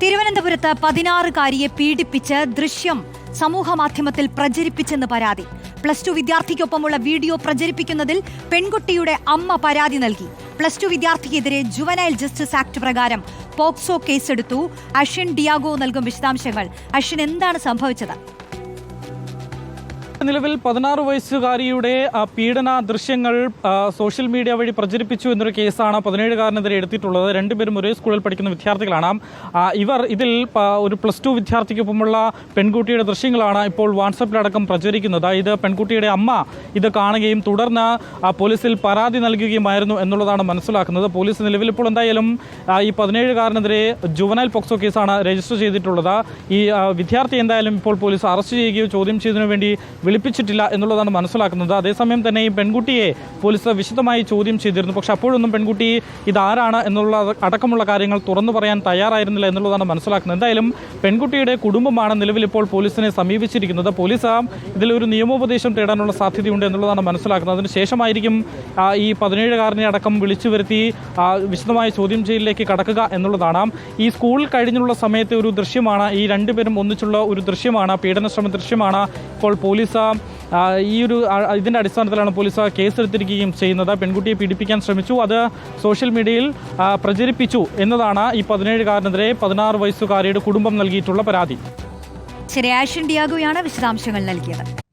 തിരുവനന്തപുരത്ത് 16-കാരിയെ പീഡിപ്പിച്ച് ദൃശ്യം സമൂഹമാധ്യമത്തിൽ പ്രചരിപ്പിച്ചെന്ന് പരാതി. +2 വിദ്യാർത്ഥിക്കൊപ്പമുള്ള വീഡിയോ പ്രചരിപ്പിക്കുന്നതിൽ പെൺകുട്ടിയുടെ അമ്മ പരാതി നൽകി. +2 വിദ്യാർത്ഥിക്കെതിരെ ജുവനൈൽ ജസ്റ്റിസ് ആക്ട് പ്രകാരം പോക്സോ കേസെടുത്തു. അശ്വിൻ ഡിയാഗോ നൽകും വിശദാംശങ്ങൾ. അശ്വിൻ, എന്താണ് സംഭവിച്ചത്? നിലവിൽ 16 വയസ്സുകാരിയുടെ പീഡന ദൃശ്യങ്ങൾ സോഷ്യൽ മീഡിയ വഴി പ്രചരിപ്പിച്ചു എന്നൊരു കേസാണ് 17-കാരനെതിരെ എടുത്തിട്ടുള്ളത്. രണ്ടുപേരും ഒരേ സ്കൂളിൽ പഠിക്കുന്ന വിദ്യാർത്ഥികളാണ്. ഇവർ ഇതിൽ ഒരു +2 വിദ്യാർത്ഥിക്കൊപ്പമുള്ള പെൺകുട്ടിയുടെ ദൃശ്യങ്ങളാണ് ഇപ്പോൾ വാട്സപ്പിലടക്കം പ്രചരിക്കുന്നത്. ഇത് പെൺകുട്ടിയുടെ അമ്മ ഇത് കാണുകയും തുടർന്ന് പോലീസിൽ പരാതി നൽകുകയുമായിരുന്നു എന്നുള്ളതാണ് മനസ്സിലാക്കുന്നത്. പോലീസ് നിലവിൽ ഇപ്പോൾ എന്തായാലും ഈ 17-കാരനെതിരെ ജുവനൈൽ പോക്സോ കേസാണ് രജിസ്റ്റർ ചെയ്തിട്ടുള്ളത്. ഈ വിദ്യാർത്ഥി എന്തായാലും ഇപ്പോൾ പോലീസ് അറസ്റ്റ് ചെയ്യുകയോ ചോദ്യം ചെയ്തതിനു വേണ്ടി വിളിപ്പിച്ചിട്ടില്ല എന്നുള്ളതാണ് മനസ്സിലാക്കുന്നത്. അതേസമയം തന്നെ ഈ പെൺകുട്ടിയെ പോലീസ് വിശദമായി ചോദ്യം ചെയ്തിരുന്നു. പക്ഷെ അപ്പോഴൊന്നും പെൺകുട്ടി ഇതാരാണ് എന്നുള്ള അടക്കമുള്ള കാര്യങ്ങൾ തുറന്നു പറയാൻ തയ്യാറായിരുന്നില്ല എന്നുള്ളതാണ് മനസ്സിലാക്കുന്നത്. എന്തായാലും പെൺകുട്ടിയുടെ കുടുംബമാണ് നിലവിൽ ഇപ്പോൾ പോലീസിനെ സമീപിച്ചിരിക്കുന്നത്. പോലീസ് ഇതിലൊരു നിയമോപദേശം തേടാനുള്ള സാധ്യതയുണ്ട് എന്നുള്ളതാണ് മനസ്സിലാക്കുന്നത്. അതിനുശേഷമായിരിക്കും ഈ 17-കാരനെ അടക്കം വിളിച്ചു വരുത്തി വിശദമായ ചോദ്യം ചെയ്യലിലേക്ക് കടക്കുക എന്നുള്ളതാണ്. ഈ സ്കൂൾ കഴിഞ്ഞുള്ള സമയത്തെ ഒരു ദൃശ്യമാണ്, ഈ രണ്ടുപേരും ഒന്നിച്ചുള്ള ഒരു ദൃശ്യമാണ്, പീഡനശ്രമ ദൃശ്യമാണ് ഇപ്പോൾ പോലീസ് ഇതിന്റെ അടിസ്ഥാനത്തിലാണ് പോലീസ് കേസെടുത്തിരിക്കുകയും ചെയ്യുന്നത്. പെൺകുട്ടിയെ പീഡിപ്പിക്കാൻ ശ്രമിച്ചു, അത് സോഷ്യൽ മീഡിയയിൽ പ്രചരിപ്പിച്ചു എന്നതാണ് ഈ 17-കാരനെതിരെ 16 വയസ്സുകാരിയുടെ കുടുംബം നൽകിയിട്ടുള്ള പരാതി. ശരി, അശ്വിൻ ഡിയാഗോയാണ് വിശദാംശങ്ങൾ നൽകിയത്.